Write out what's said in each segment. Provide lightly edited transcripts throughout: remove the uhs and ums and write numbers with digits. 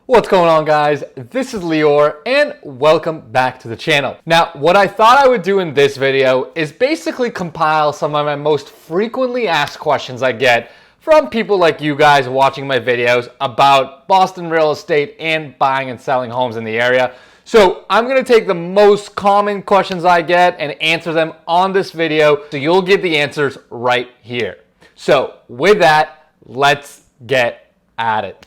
What's going on, guys? This is Lior and welcome back to the channel. Now, what I thought I would do in this video is basically compile some of my most frequently asked questions I get from people like you guys watching my videos about Boston real estate and buying and selling homes in the area. So I'm going to take the most common questions I get and answer them on this video, so you'll get the answers right here. So with that, let's get at it.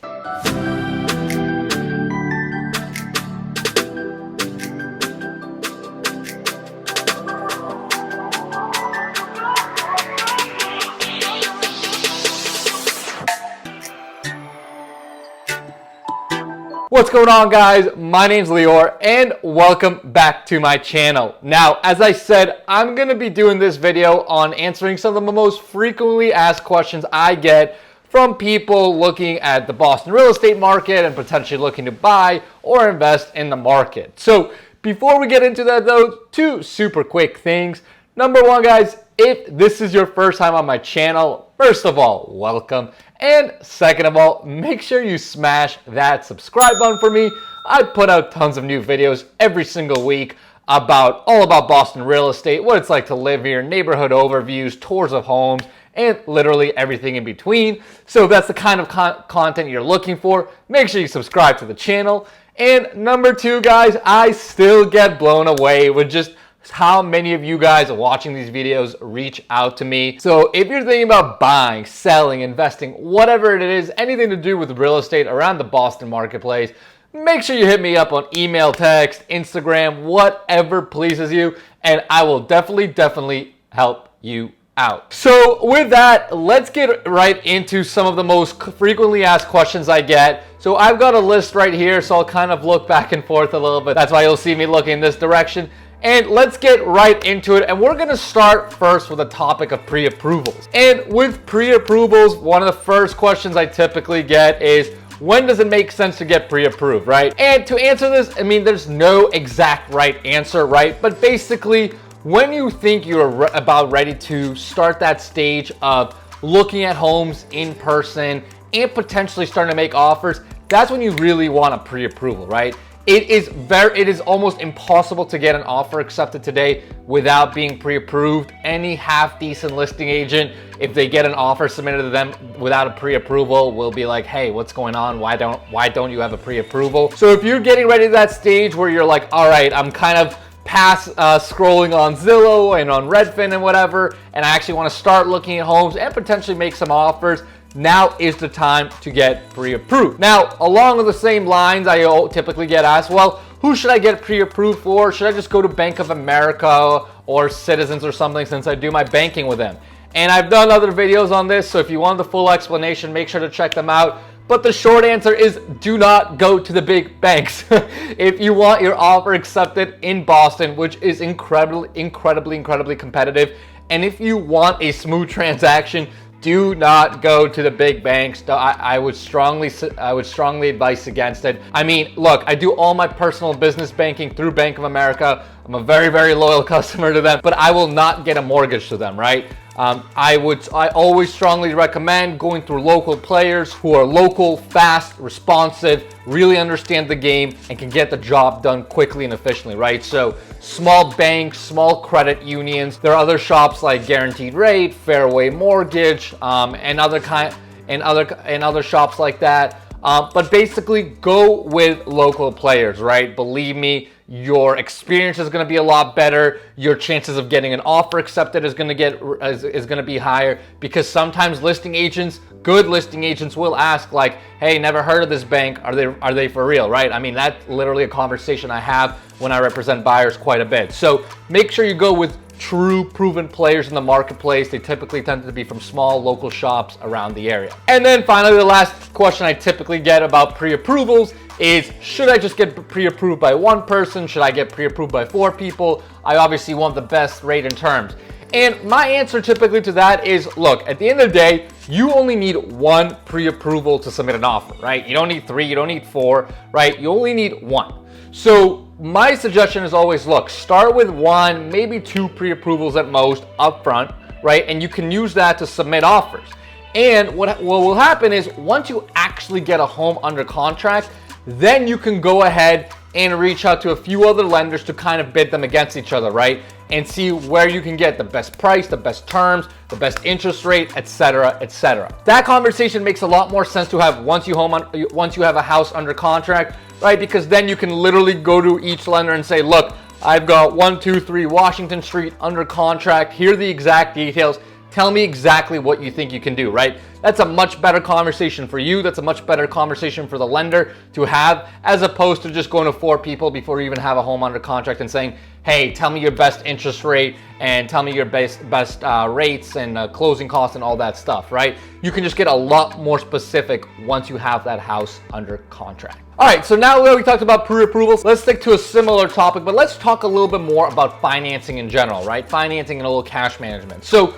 What's going on, guys? My name's Lior and welcome back to my channel. Now, as I said, I'm going to be doing this video on answering some of the most frequently asked questions I get from people looking at the Boston real estate market and potentially looking to buy or invest in the market. So before we get into that though, two super quick things. Number one, guys, if this is your first time on my channel, first of all, welcome. And second of all, make sure you smash that subscribe button for me. I put out tons of new videos every single week all about Boston real estate, what it's like to live here, neighborhood overviews, tours of homes, and literally everything in between. So if that's the kind of content you're looking for, make sure you subscribe to the channel. And number two, guys, I still get blown away with just how many of you guys watching these videos reach out to me. So if you're thinking about buying, selling, investing, whatever it is, anything to do with real estate around the Boston marketplace, make sure you hit me up on email, text, Instagram, whatever pleases you, and I will definitely help you out. So with that, let's get right into some of the most frequently asked questions I get. So I've got a list right here, so I'll kind of look back and forth a little bit. That's why you'll see me looking in this direction. And let's get right into it. And we're going to start first with the topic of pre-approvals. And with pre-approvals, one of the first questions I typically get is, when does it make sense to get pre-approved, right? And to answer this, I mean, there's no exact right answer, right? But basically, when you think you're about ready to start that stage of looking at homes in person and potentially starting to make offers, that's when you really want a pre-approval, right? It is almost impossible to get an offer accepted today without being pre-approved. Any half-decent listing agent, if they get an offer submitted to them without a pre-approval, will be like, hey, what's going on? Why don't you have a pre-approval? So if you're getting ready to that stage where you're like, all right, I'm kind of past scrolling on Zillow and on Redfin and whatever, and I actually want to start looking at homes and potentially make some offers, now is the time to get pre-approved. Now, along the same lines, I typically get asked, well, who should I get pre-approved for? Should I just go to Bank of America or Citizens or something, since I do my banking with them? And I've done other videos on this, so if you want the full explanation, make sure to check them out. But the short answer is, do not go to the big banks. If you want your offer accepted in Boston, which is incredibly competitive, and if you want a smooth transaction, do not go to the big banks. I would strongly advise against it. I mean, look, I do all my personal business banking through Bank of America. I'm a very loyal customer to them, but I will not get a mortgage to them, right? I always strongly recommend going through local players who are local, fast, responsive, really understand the game, and can get the job done quickly and efficiently, right? So small banks, small credit unions. There are other shops like Guaranteed Rate, Fairway Mortgage, and other shops like that. But basically, go with local players, right? Believe me, your experience is going to be a lot better. Your chances of getting an offer accepted is going to be higher, because sometimes good listing agents will ask, like, hey, never heard of this bank. Are they for real, right? I mean, that's literally a conversation I have when I represent buyers quite a bit. So make sure you go with true proven players in the marketplace. They typically tend to be from small local shops around the area. And then finally, the last question I typically get about pre-approvals is, should I just get pre-approved by one person? Should I get pre-approved by 4 people? I obviously want the best rate and terms. And my answer typically to that is, look, at the end of the day, you only need 1 pre-approval to submit an offer, right? You don't need 3, you don't need 4, right? You only need 1. So my suggestion is always, look, start with 1, maybe 2 pre-approvals at most up front, right? And you can use that to submit offers. And what will happen is, once you actually get a home under contract, then you can go ahead and reach out to a few other lenders to kind of bid them against each other, right? And see where you can get the best price, the best terms, the best interest rate, etc., etc. That conversation makes a lot more sense to have once you have a house under contract, right? Because then you can literally go to each lender and say, look, I've got 123 Washington Street under contract. Here are the exact details. Tell me exactly what you think you can do, right? That's a much better conversation for you. That's a much better conversation for the lender to have, as opposed to just going to 4 people before you even have a home under contract and saying, hey, tell me your best interest rate and tell me your best rates and closing costs and all that stuff, right? You can just get a lot more specific once you have that house under contract. All right, so now that we talked about pre-approvals, let's stick to a similar topic, but let's talk a little bit more about financing in general, right? Financing and a little cash management. So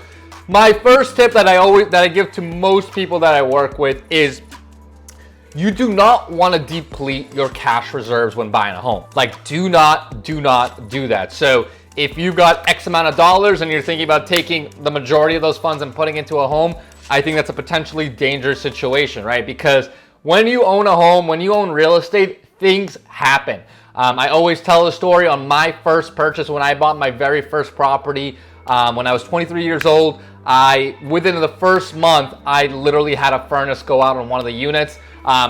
my first tip that I give to most people that I work with is you do not want to deplete your cash reserves when buying a home. Like, do not do that. So if you've got X amount of dollars and you're thinking about taking the majority of those funds and putting into a home, I think that's a potentially dangerous situation, right? Because when you own a home, when you own real estate, things happen. I always tell the story on my first purchase when I bought my very first property when I was 23 years old. Within the first month, I literally had a furnace go out on one of the units.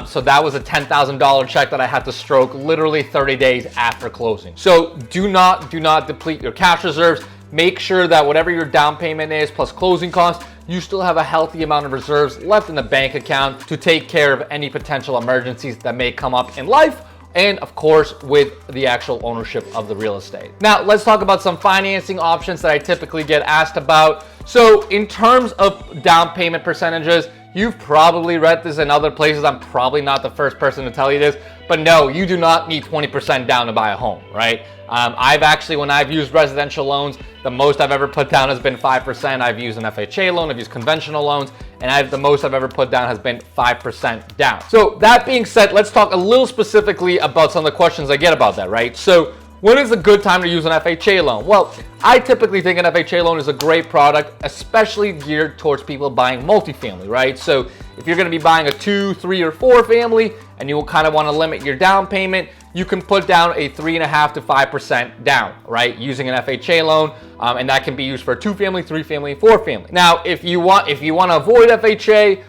So that was a $10,000 check that I had to stroke literally 30 days after closing. So do not deplete your cash reserves. Make sure that whatever your down payment is plus closing costs, you still have a healthy amount of reserves left in the bank account to take care of any potential emergencies that may come up in life, and of course with the actual ownership of the real estate. Now let's talk about some financing options that I typically get asked about. So in terms of down payment percentages, you've probably read this in other places. I'm probably not the first person to tell you this, but no, you do not need 20% down to buy a home, right? When I've used residential loans, the most I've ever put down has been 5%. I've used an FHA loan, I've used conventional loans, and the most I've ever put down has been 5% down. So that being said, let's talk a little specifically about some of the questions I get about that, right? So when is a good time to use an FHA loan? Well, I typically think an FHA loan is a great product, especially geared towards people buying multifamily, right? So if you're gonna be buying a 2, 3, or 4 family and you will kind of wanna limit your down payment, you can put down a 3.5% to 5% down, right? Using an FHA loan, and that can be used for a 2 family, 3 family, 4 family. Now, if you want to avoid FHA,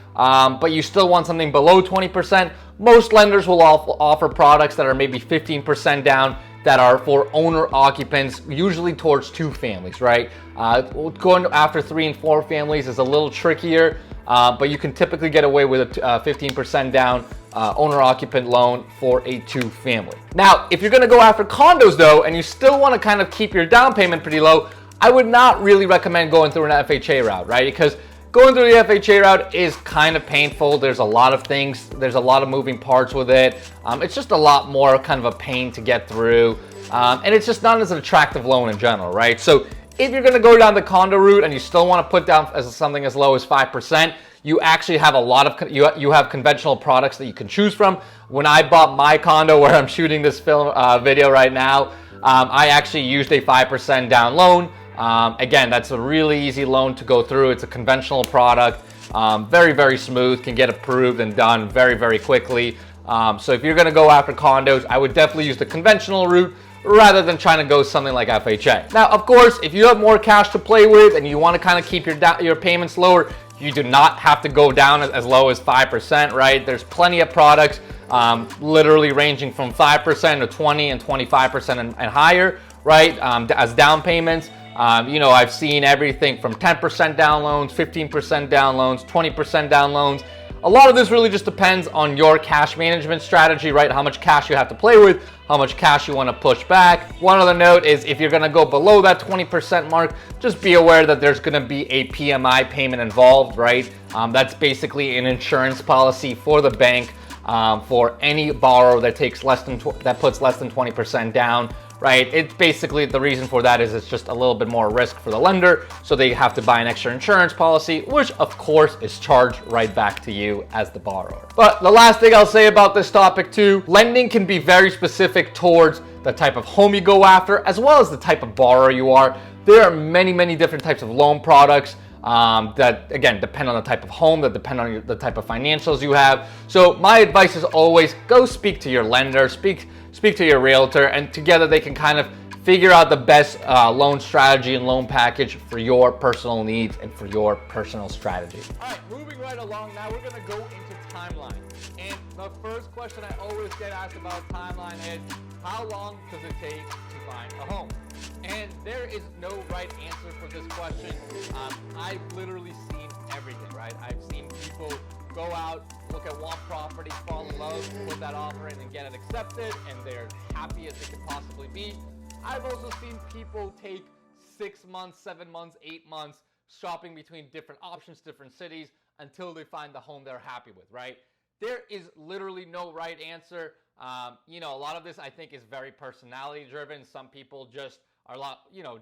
but you still want something below 20%, most lenders will offer products that are maybe 15% down that are for owner occupants, usually towards 2 families, right? Going after 3 and 4 families is a little trickier, but you can typically get away with a 15% down owner occupant loan for a 2 family. Now, if you're gonna go after condos though, and you still wanna kind of keep your down payment pretty low, I would not really recommend going through an FHA route, right? Because going through the FHA route is kind of painful. There's a lot of things, there's a lot of moving parts with it. It's just a lot more kind of a pain to get through. And it's just not as an attractive loan in general, right? So if you're gonna go down the condo route and you still wanna put down something as low as 5%, you actually have a lot of, you have conventional products that you can choose from. When I bought my condo where I'm shooting this video right now, I actually used a 5% down loan. Again, that's a really easy loan to go through. It's a conventional product, very, very smooth, can get approved and done very, very quickly. So if you're gonna go after condos, I would definitely use the conventional route rather than trying to go something like FHA. Now, of course, if you have more cash to play with and you wanna kind of keep your payments lower, you do not have to go down as low as 5%, right? There's plenty of products literally ranging from 5% to 20 and 25% and higher, right? As down payments. I've seen everything from 10% down loans, 15% down loans, 20% down loans. A lot of this really just depends on your cash management strategy, right? How much cash you have to play with, how much cash you want to push back. One other note is if you're going to go below that 20% mark, just be aware that there's going to be a PMI payment involved, right? That's basically an insurance policy for the bank for any borrower that puts less than 20% down. Right, it's basically, the reason for that is it's just a little bit more risk for the lender, so they have to buy an extra insurance policy, which of course is charged right back to you as the borrower. But the last thing I'll say about this topic too, lending can be very specific towards the type of home you go after, as well as the type of borrower you are. There are many, many different types of loan products. that, again, depend on the type of home, that depend on the type of financials you have. So my advice is always go speak to your lender, speak to your realtor, and together they can kind of figure out the best loan strategy and loan package for your personal needs and for your personal strategy. All right, moving right along. Now we're gonna go into timeline. And the first question I always get asked about timeline is, how long does it take to find a home? And there is no right answer for this question. I've literally seen everything, right? I've seen people go out, look at one property, fall in love, put that offer in and get it accepted, and they're happy as they could possibly be. I've also seen people take 6 months, 7 months, 8 months shopping between different options, different cities, until they find the home they're happy with, right? There is literally no right answer. A lot of this I think is very personality driven. Some people just are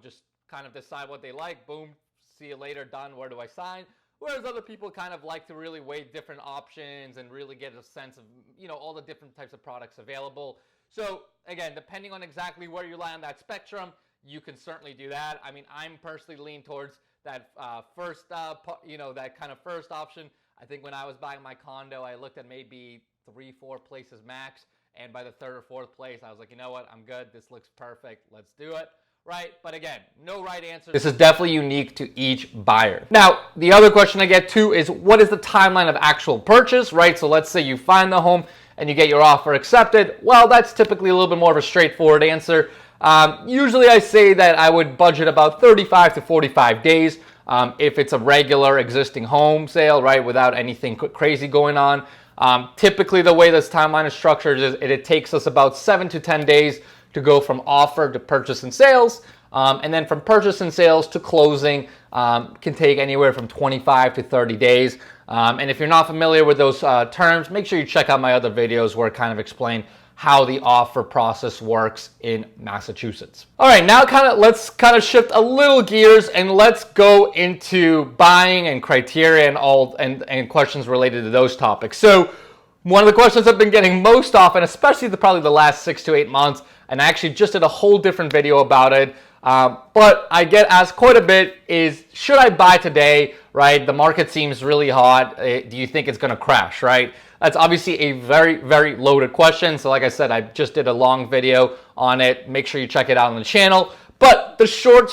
just kind of decide what they like. Boom, see you later, done. Where do I sign? Whereas other people kind of like to really weigh different options and really get a sense of, all the different types of products available. So again, depending on exactly where you lie on that spectrum, you can certainly do that. I mean, I'm personally lean towards that that kind of first option. I think when I was buying my condo, I looked at maybe 3-4 places max. And by the third or fourth place, I was like, you know what? I'm good. This looks perfect. Let's do it. Right? But again, no right answer. This is definitely unique to each buyer. Now, the other question I get too is, what is the timeline of actual purchase, right? So let's say you find the home and you get your offer accepted. Well, that's typically a little bit more of a straightforward answer. Usually I say that I would budget about 35 to 45 days if it's a regular existing home sale, right, without anything crazy going on. Typically the way this timeline is structured is it takes us about 7 to 10 days to go from offer to purchase and sales. And then from purchase and sales to closing can take anywhere from 25 to 30 days. And if you're not familiar with those terms, make sure you check out my other videos where I kind of explain how the offer process works in Massachusetts. All right, now let's shift a little gears and let's go into buying and criteria and questions related to those topics. So one of the questions I've been getting most often, especially probably the last 6 to 8 months, and I actually just did a whole different video about it, but I get asked quite a bit, is should I buy today, right? The market seems really hot. Do you think it's gonna crash, right? That's obviously a very, very loaded question. So like I said, I just did a long video on it. Make sure you check it out on the channel. But the short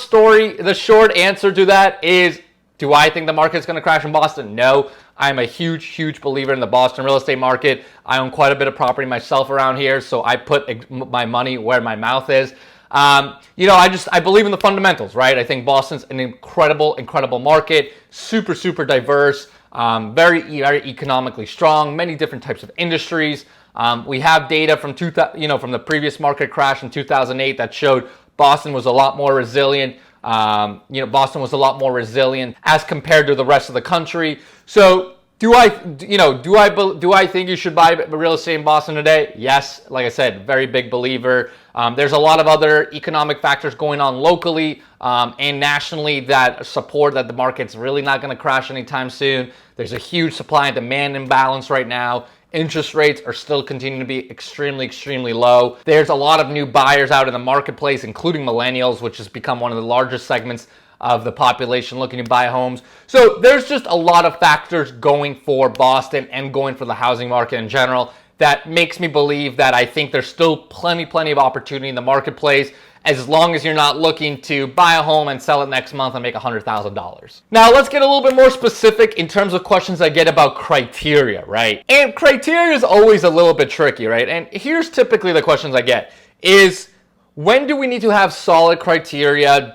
answer to that is, do I think the market's gonna crash in Boston? No. I'm a huge, huge believer in the Boston real estate market. I own quite a bit of property myself around here, so I put my money where my mouth is. I believe in the fundamentals, right? I think Boston's an incredible, incredible market, super, super diverse, very, very economically strong, many different types of industries. We have data from from the previous market crash in 2008 that showed Boston was a lot more resilient. Boston was a lot more resilient as compared to the rest of the country. So do I think you should buy real estate in Boston today? Yes. Like I said, very big believer. There's a lot of other economic factors going on locally and nationally that support that the market's really not going to crash anytime soon. There's a huge supply and demand imbalance right now. Interest rates are still continuing to be extremely, extremely low. There's a lot of new buyers out in the marketplace, including millennials, which has become one of the largest segments of the population looking to buy homes. So there's just a lot of factors going for Boston and going for the housing market in general that makes me believe that I think there's still plenty of opportunity in the marketplace, as long as you're not looking to buy a home and sell it next month and make $100,000. Now let's get a little bit more specific in terms of questions I get about criteria, right? And criteria is always a little bit tricky, right? And here's typically the questions I get is, when do we need to have solid criteria?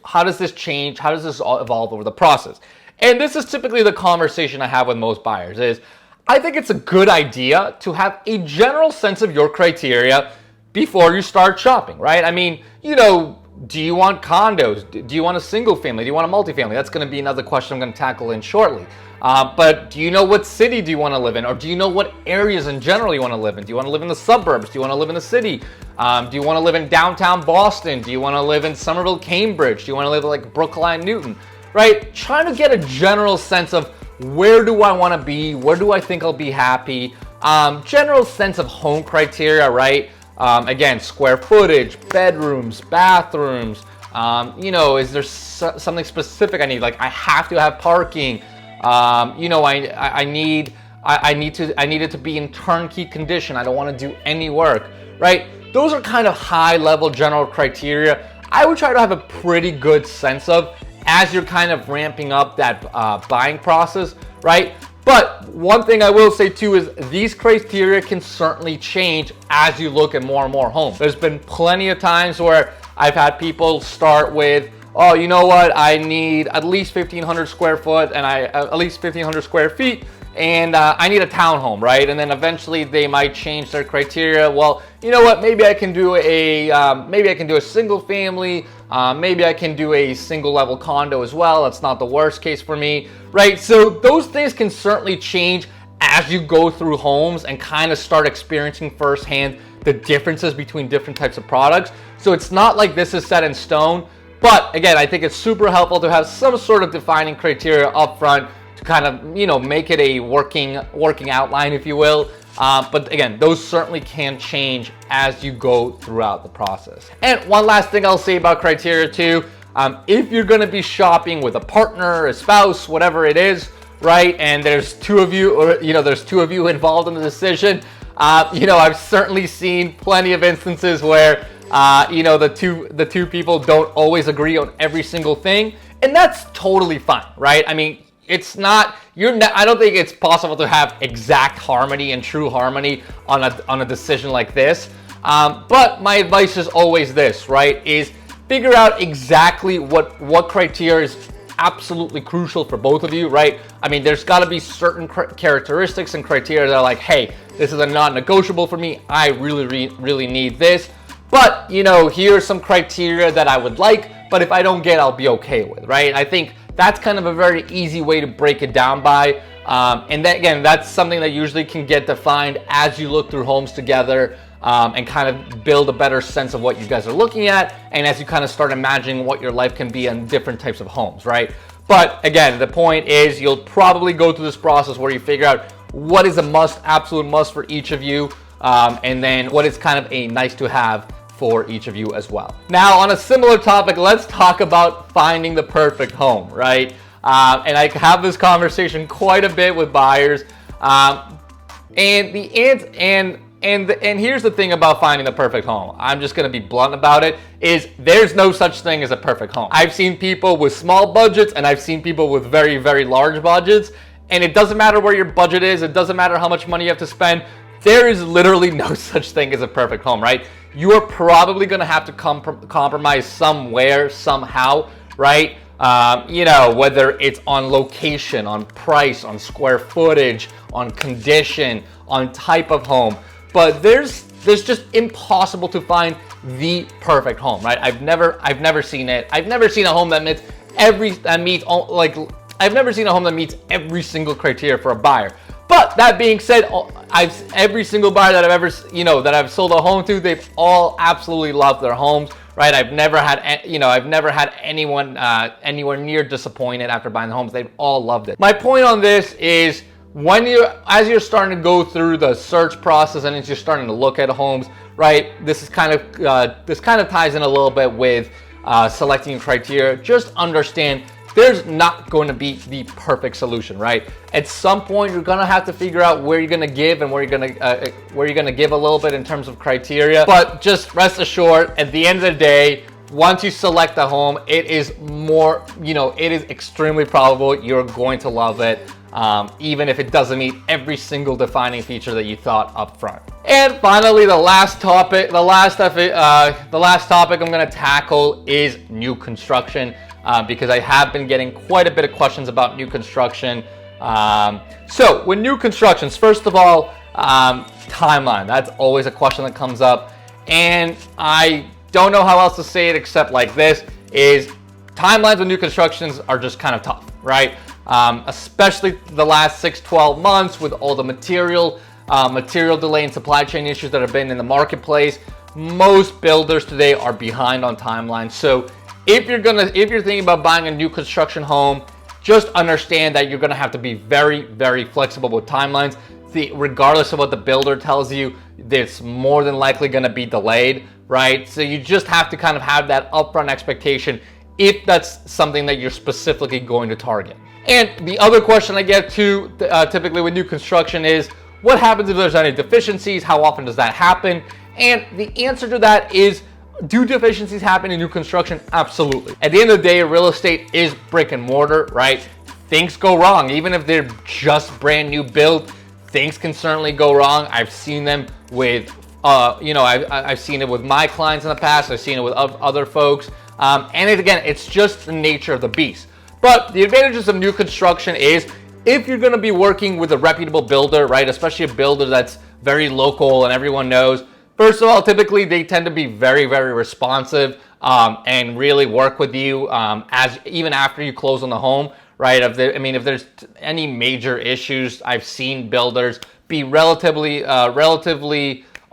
How does this change? How does this evolve over the process? And this is typically the conversation I have with most buyers is, I think it's a good idea to have a general sense of your criteria before you start shopping, right? I mean, do you want condos? Do you want a single family? Do you want a multifamily? That's going to be another question I'm going to tackle in shortly. But do you know what city do you want to live in? Or do you know what areas in general you want to live in? Do you want to live in the suburbs? Do you want to live in the city? Do you want to live in downtown Boston? Do you want to live in Somerville, Cambridge? Do you want to live in like Brookline, Newton? Right? Trying to get a general sense of, where do I want to be? Where do I think I'll be happy? General sense of home criteria, right? Again, square footage, bedrooms, bathrooms, You know, is there something specific I need? Like I have to have parking. You know, I need it to be in turnkey condition. I don't want to do any work, right? Those are kind of high level general criteria I would try to have a pretty good sense of as you're kind of ramping up that buying process, right? But one thing I will say too is these criteria can certainly change as you look at more and more homes. There's been plenty of times where I've had people start with, oh, you know what, I need at least 1,500 square foot and at least 1,500 square feet, and I need a townhome, right? And then eventually they might change their criteria. Well, you know what, maybe I can do a single family, maybe I can do a single level condo as well. That's not the worst case for me, right? So those things can certainly change as you go through homes and kind of start experiencing firsthand the differences between different types of products. So it's not like this is set in stone, but again, I think it's super helpful to have some sort of defining criteria up front to kind of, you know, make it a working outline, if you will. But again, those certainly can change as you go throughout the process. And one last thing I'll say about criteria too, if you're gonna be shopping with a partner, a spouse, whatever it is, right, and there's two of you, or there's two of you involved in the decision, I've certainly seen plenty of instances where the two people don't always agree on every single thing, and that's totally fine, right? I mean, I don't think it's possible to have exact harmony and true harmony on a decision like this. But my advice is always this, right? Is figure out exactly what criteria is absolutely crucial for both of you, right? I mean, there's got to be certain characteristics and criteria that are like, hey, this is a non-negotiable for me. I really need this. But, here are some criteria that I would like, but if I don't get, I'll be okay with, right? I think that's kind of a very easy way to break it down by. And then, again, that's something that usually can get defined as you look through homes together and kind of build a better sense of what you guys are looking at, and as you kind of start imagining what your life can be in different types of homes, right? But again, the point is you'll probably go through this process where you figure out what is a must, absolute must for each of you, and then what is kind of a nice to have for each of you as well. Now, on a similar topic, let's talk about finding the perfect home, right? And I have this conversation quite a bit with buyers, and here's the thing about finding the perfect home. I'm just going to be blunt about it. Is there's no such thing as a perfect home. I've seen people with small budgets and I've seen people with very, very large budgets, and it doesn't matter where your budget is. It doesn't matter how much money you have to spend. There is literally no such thing as a perfect home, right? You are probably going to have to compromise somewhere, somehow, right? Whether it's on location, on price, on square footage, on condition, on type of home. But there's just impossible to find the perfect home, right? I've never seen it. I've never seen a home that meets every single criteria for a buyer. But that being said, every single buyer that I've sold a home to, they've all absolutely loved their homes, right? I've never had anyone anywhere near disappointed after buying the homes. They've all loved it. My point on this is as you're starting to go through the search process and as you're starting to look at homes, right? This kind of ties in a little bit with selecting criteria. Just understand there's not going to be the perfect solution, right? At some point, you're going to have to figure out where you're going to give and where you're going to give a little bit in terms of criteria. But just rest assured, at the end of the day, once you select a home, it is extremely probable you're going to love it, even if it doesn't meet every single defining feature that you thought up front. And finally, the last topic I'm going to tackle is new construction. Because I have been getting quite a bit of questions about new construction. So with new constructions, first of all, timeline. That's always a question that comes up. And I don't know how else to say it except like this, is timelines with new constructions are just kind of tough, right? Especially the last 6-12 months with all the material delay and supply chain issues that have been in the marketplace. Most builders today are behind on timelines. So if you're thinking about buying a new construction home, just understand that you're gonna have to be very, very flexible with timelines. Regardless of what the builder tells you, it's more than likely gonna be delayed, right? So you just have to kind of have that upfront expectation if that's something that you're specifically going to target. And the other question I get to typically with new construction is, what happens if there's any deficiencies? How often does that happen? And the answer to that is, do deficiencies happen in new construction? Absolutely. At the end of the day, real estate is brick and mortar, right? Things go wrong. Even if they're just brand new build, things can certainly go wrong. I've seen them with, I've seen it with my clients in the past. I've seen it with other folks. And again, it's just the nature of the beast. But the advantages of new construction is, if you're going to be working with a reputable builder, right, especially a builder that's very local and everyone knows, first of all, typically they tend to be very, very responsive and really work with you even after you close on the home, right? If there's any major issues, I've seen builders be relatively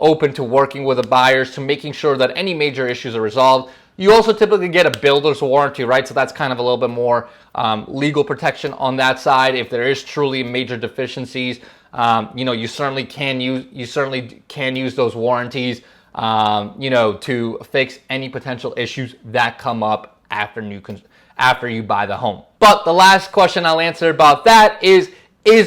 open to working with the buyers to making sure that any major issues are resolved. You also typically get a builder's warranty, right? So that's kind of a little bit more legal protection on that side. If there is truly major deficiencies, you certainly can use those warranties, to fix any potential issues that come up after you buy the home. But the last question I'll answer about that is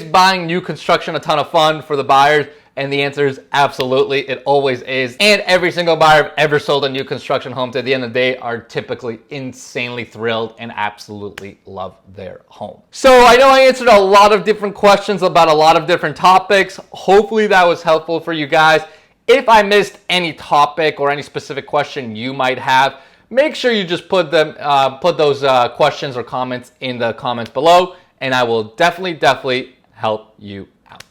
buying new construction a ton of fun for the buyers? And the answer is absolutely, it always is. And every single buyer I've ever sold a new construction home to, at the end of the day, are typically insanely thrilled and absolutely love their home. So I know I answered a lot of different questions about a lot of different topics. Hopefully that was helpful for you guys. If I missed any topic or any specific question you might have, make sure you just put those questions or comments in the comments below, and I will definitely help you